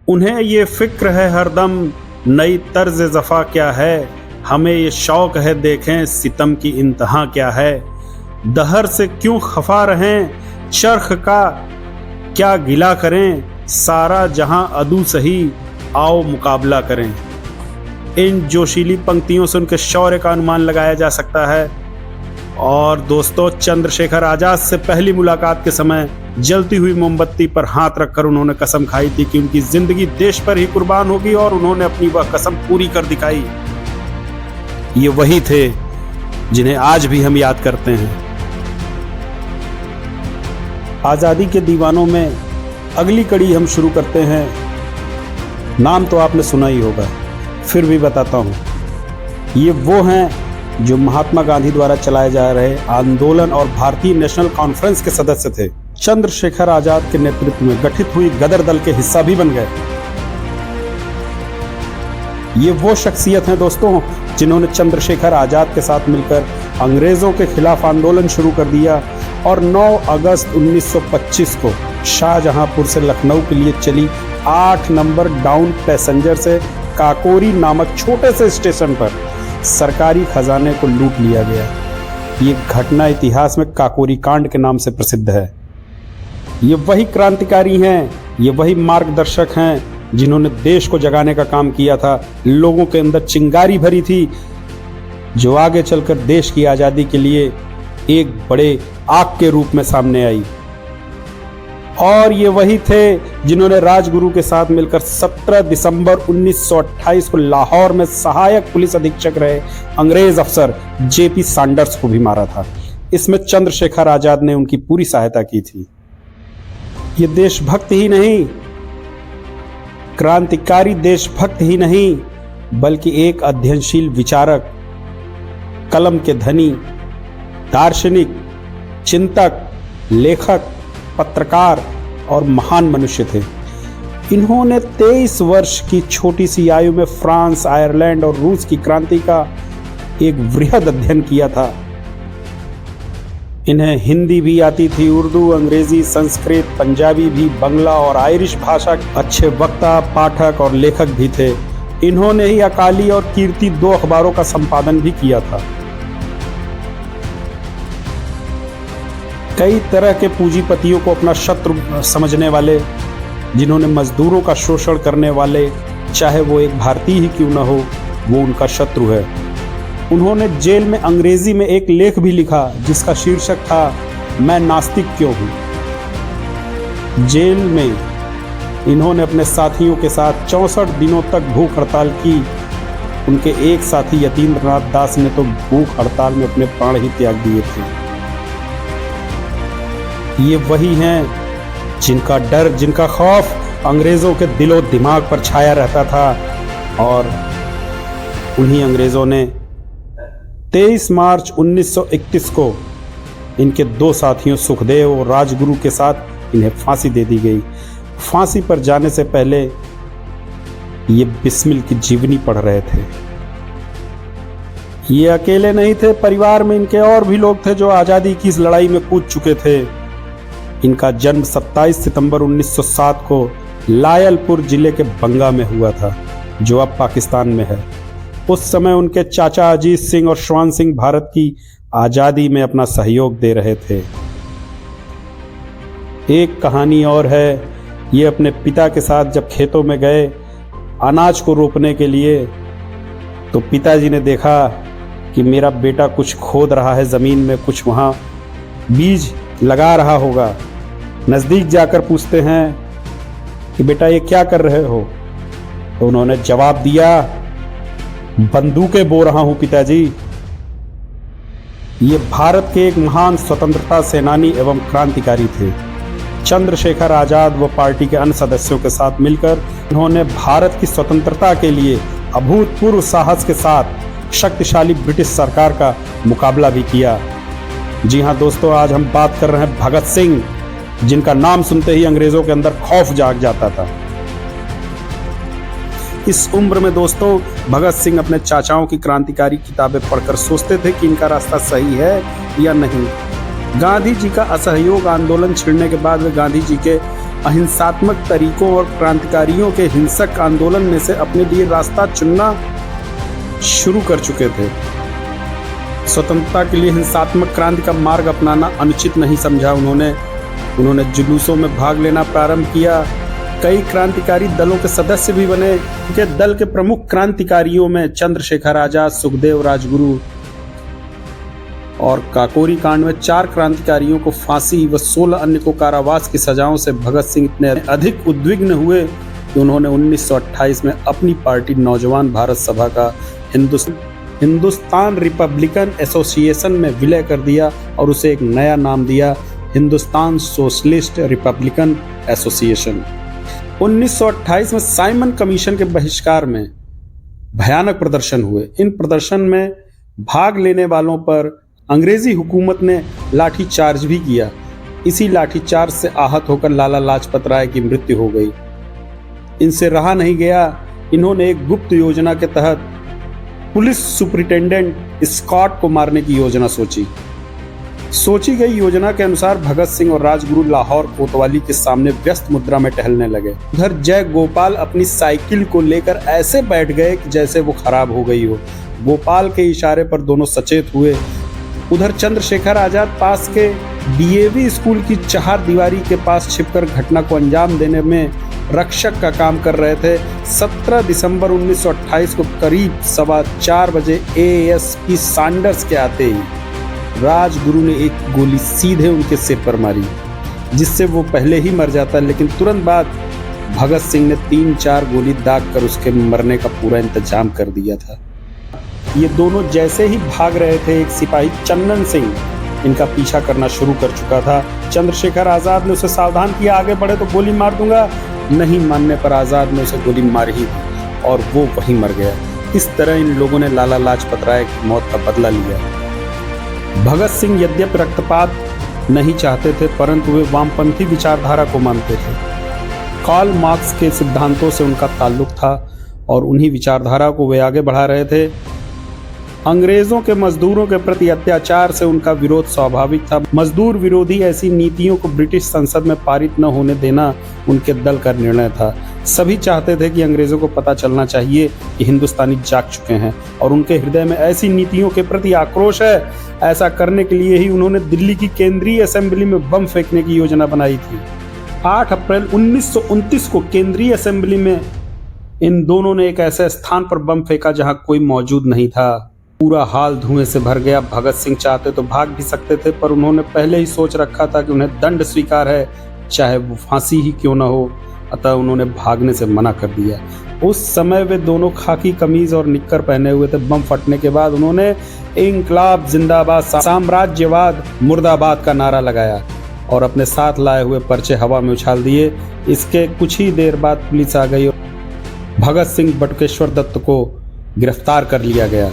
उन्हें ये फिक्र है हरदम नई तर्ज ज़फ़ा क्या है, हमें ये शौक़ है देखें सितम की इंतहा क्या है। दहर से क्यों खफा रहें, चरख का क्या गिला करें, सारा जहां अदू सही आओ मुकाबला करें। इन जोशीली पंक्तियों से उनके शौर्य का अनुमान लगाया जा सकता है। और दोस्तों, चंद्रशेखर आज़ाद से पहली मुलाकात के समय जलती हुई मोमबत्ती पर हाथ रखकर उन्होंने कसम खाई थी कि उनकी जिंदगी देश पर ही कुर्बान होगी, और उन्होंने अपनी वह कसम पूरी कर दिखाई। ये वही थे जिन्हें आज भी हम याद करते हैं। आज़ादी के दीवानों में अगली कड़ी हम शुरू करते हैं। नाम तो आपने सुना ही होगा, फिर भी बताता हूँ। ये वो हैं जो महात्मा गांधी द्वारा चलाए जा रहे आंदोलन और भारतीय नेशनल कॉन्फ्रेंस के सदस्य थे। चंद्रशेखर आजाद के नेतृत्व में गठित हुई गदर दल के हिस्सा भी बन गए। ये वो शख्सियत हैं दोस्तों जिन्होंने चंद्रशेखर आजाद के साथ मिलकर अंग्रेजों के खिलाफ आंदोलन शुरू कर दिया और 9 अगस्त 1925 को शाहजहांपुर से लखनऊ के लिए चली 8 नंबर डाउन पैसेंजर से काकोरी नामक छोटे से स्टेशन पर सरकारी खजाने को लूट लिया गया। ये घटना इतिहास में काकोरी कांड के नाम से प्रसिद्ध है। ये वही क्रांतिकारी हैं, ये वही मार्गदर्शक हैं जिन्होंने देश को जगाने का काम किया था, लोगों के अंदर चिंगारी भरी थी, जो आगे चलकर देश की आज़ादी के लिए एक बड़े आग के रूप में सामने आई। और ये वही थे जिन्होंने राजगुरु के साथ मिलकर 17 दिसंबर 1928 को लाहौर में सहायक पुलिस अधीक्षक रहे अंग्रेज अफसर जेपी सैंडर्स को भी मारा था। इसमें चंद्रशेखर आजाद ने उनकी पूरी सहायता की थी। ये देशभक्त ही नहीं, क्रांतिकारी देशभक्त ही नहीं, बल्कि एक अध्ययनशील विचारक, कलम के धनी, दार्शनिक, चिंतक, लेखक, पत्रकार और महान मनुष्य थे। इन्होंने 23 वर्ष की छोटी सी आयु में फ्रांस, आयरलैंड और रूस की क्रांति का एक वृहद अध्ययन किया था। इन्हें हिंदी भी आती थी, उर्दू, अंग्रेजी, संस्कृत, पंजाबी भी, बंगला और आयरिश भाषा अच्छे वक्ता, पाठक और लेखक भी थे। इन्होंने ही अकाली और कीर्ति 2 अखबारों का संपादन भी किया था। कई तरह के पूंजीपतियों को अपना शत्रु समझने वाले, जिन्होंने मजदूरों का शोषण करने वाले, चाहे वो एक भारतीय ही क्यों न हो, वो उनका शत्रु है। उन्होंने जेल में अंग्रेजी में एक लेख भी लिखा जिसका शीर्षक था मैं नास्तिक क्यों हूं। जेल में इन्होंने अपने साथियों के साथ 64 दिनों तक भूख हड़ताल की। उनके एक साथी यतीन्द्रनाथ दास ने तो भूख हड़ताल में अपने प्राण ही त्याग दिए थे। ये वही हैं जिनका डर, जिनका खौफ अंग्रेज़ों के दिलो दिमाग पर छाया रहता था। और उन्हीं अंग्रेज़ों ने 23 मार्च 1931 को इनके 2 साथियों सुखदेव और राजगुरु के साथ इन्हें फांसी दे दी गई। फांसी पर जाने से पहले ये बिस्मिल की जीवनी पढ़ रहे थे। ये अकेले नहीं थे, परिवार में इनके और भी लोग थे जो आज़ादी की इस लड़ाई में कूद चुके थे। इनका जन्म 27 सितंबर 1907 को लायलपुर जिले के बंगा में हुआ था, जो अब पाकिस्तान में है। उस समय उनके चाचा अजीत सिंह और श्वान सिंह भारत की आज़ादी में अपना सहयोग दे रहे थे। एक कहानी और है, ये अपने पिता के साथ जब खेतों में गए अनाज को रोपने के लिए, तो पिताजी ने देखा कि मेरा बेटा कुछ खोद रहा है ज़मीन में, कुछ वहाँ बीज लगा रहा होगा। नज़दीक जाकर पूछते हैं कि बेटा ये क्या कर रहे हो? तो उन्होंने जवाब दिया, बंदूकें बो रहा हूं पिताजी। ये भारत के एक महान स्वतंत्रता सेनानी एवं क्रांतिकारी थे। चंद्रशेखर आजाद व पार्टी के अन्य सदस्यों के साथ मिलकर उन्होंने भारत की स्वतंत्रता के लिए अभूतपूर्व साहस के साथ शक्तिशाली ब्रिटिश सरकार का मुकाबला भी किया। जी हाँ दोस्तों, आज हम बात कर रहे हैं भगत सिंह, जिनका नाम सुनते ही अंग्रेजों के अंदर खौफ जाग जाता था। इस उम्र में दोस्तों भगत सिंह अपने चाचाओं की क्रांतिकारी किताबें पढ़कर सोचते थे कि इनका रास्ता सही है या नहीं। गांधी जी का असहयोग आंदोलन छिड़ने के बाद वे गांधी जी के अहिंसात्मक तरीकों और क्रांतिकारियों के हिंसक आंदोलन में से अपने लिए रास्ता चुनना शुरू कर चुके थे। स्वतंत्रता के लिए हिंसात्मक क्रांति का मार्ग अपनाना अनुचित नहीं समझा उन्होंने जुलूसों में भाग लेना प्रारंभ किया। कई क्रांतिकारी दलों के सदस्य भी बने। उनके दल के प्रमुख क्रांतिकारियों में चंद्रशेखर आजाद, सुखदेव, राजगुरु और काकोरी कांड में 4 क्रांतिकारियों को फांसी व 16 अन्य को कारावास की सजाओं से भगत सिंह इतने अधिक उद्विग्न हुए कि उन्होंने 1928 में अपनी पार्टी नौजवान भारत सभा का हिंदुस्तान रिपब्लिकन एसोसिएशन में विलय कर दिया और उसे एक नया नाम दिया, हिंदुस्तान सोशलिस्ट रिपब्लिकन एसोसिएशन। 1928 में साइमन कमीशन के बहिष्कार में भयानक प्रदर्शन हुए। इन प्रदर्शन में भाग लेने वालों पर अंग्रेजी हुकूमत ने लाठीचार्ज भी किया। इसी लाठीचार्ज से आहत होकर लाला लाजपत राय की मृत्यु हो गई। इनसे रहा नहीं गया, इन्होंने एक गुप्त योजना के तहत पुलिस सुपरिटेंडेंट स्कॉट को मारने की योजना सोची गई योजना के अनुसार भगत सिंह और राजगुरु लाहौर कोतवाली के सामने व्यस्त मुद्रा में टहलने लगे। उधर जय गोपाल अपनी साइकिल को लेकर ऐसे बैठ गए कि जैसे वो खराब हो गई हो। गोपाल के इशारे पर दोनों सचेत हुए। उधर चंद्रशेखर आजाद पास के डीएवी स्कूल की 4 दीवारी के पास छिपकर घटना को अंजाम देने में रक्षक का काम कर रहे थे। 17 दिसंबर 1928 को करीब 4:15 बजे एएसपी सैंडर्स के आते ही राजगुरु ने एक गोली सीधे उनके सिर पर मारी, जिससे वो पहले ही मर जाता, लेकिन तुरंत बाद भगत सिंह ने 3-4 गोली दाग कर उसके मरने का पूरा इंतजाम कर दिया था। ये दोनों जैसे ही भाग रहे थे, एक सिपाही चन्नन सिंह इनका पीछा करना शुरू कर चुका था। चंद्रशेखर आजाद ने उसे सावधान किया, आगे बढ़े तो गोली मार दूंगा। नहीं मानने पर आजाद ने उसे गोली मार ही दी और वो वहीं मर गया। इस तरह इन लोगों ने लाला लाजपत राय की मौत का बदला लिया। भगत सिंह यद्यपि रक्तपात नहीं चाहते थे, परंतु वे वामपंथी विचारधारा को मानते थे। कार्ल मार्क्स के सिद्धांतों से उनका ताल्लुक था और उन्हीं विचारधारा को वे आगे बढ़ा रहे थे। अंग्रेजों के मजदूरों के प्रति अत्याचार से उनका विरोध स्वाभाविक था। मजदूर विरोधी ऐसी नीतियों को ब्रिटिश संसद में पारित न होने देना उनके दल का निर्णय था। सभी चाहते थे कि अंग्रेजों को पता चलना चाहिए कि हिंदुस्तानी जाग चुके हैं और उनके हृदय में ऐसी नीतियों के प्रति आक्रोश है। ऐसा करने के लिए ही उन्होंने दिल्ली की केंद्रीय असेंबली में बम फेंकने की योजना बनाई थी। 8 अप्रैल 1929 को केंद्रीय असेंबली में इन दोनों ने एक ऐसे स्थान पर बम फेंका जहां कोई मौजूद नहीं था। पूरा हाल धुएं से भर गया। भगत सिंह चाहते तो भाग भी सकते थे, पर उन्होंने पहले ही सोच रखा था कि उन्हें दंड स्वीकार है, चाहे वो फांसी ही क्यों न हो। अतः उन्होंने भागने से मना कर दिया। उस समय वे दोनों खाकी कमीज और निक्कर पहने हुए थे। बम फटने के बाद उन्होंने इंकलाब जिंदाबाद, साम्राज्यवाद मुर्दाबाद का नारा लगाया और अपने साथ लाए हुए पर्चे हवा में उछाल दिए। इसके कुछ ही देर बाद पुलिस आ गई और भगत सिंह बटुकेश्वर दत्त को गिरफ्तार कर लिया गया।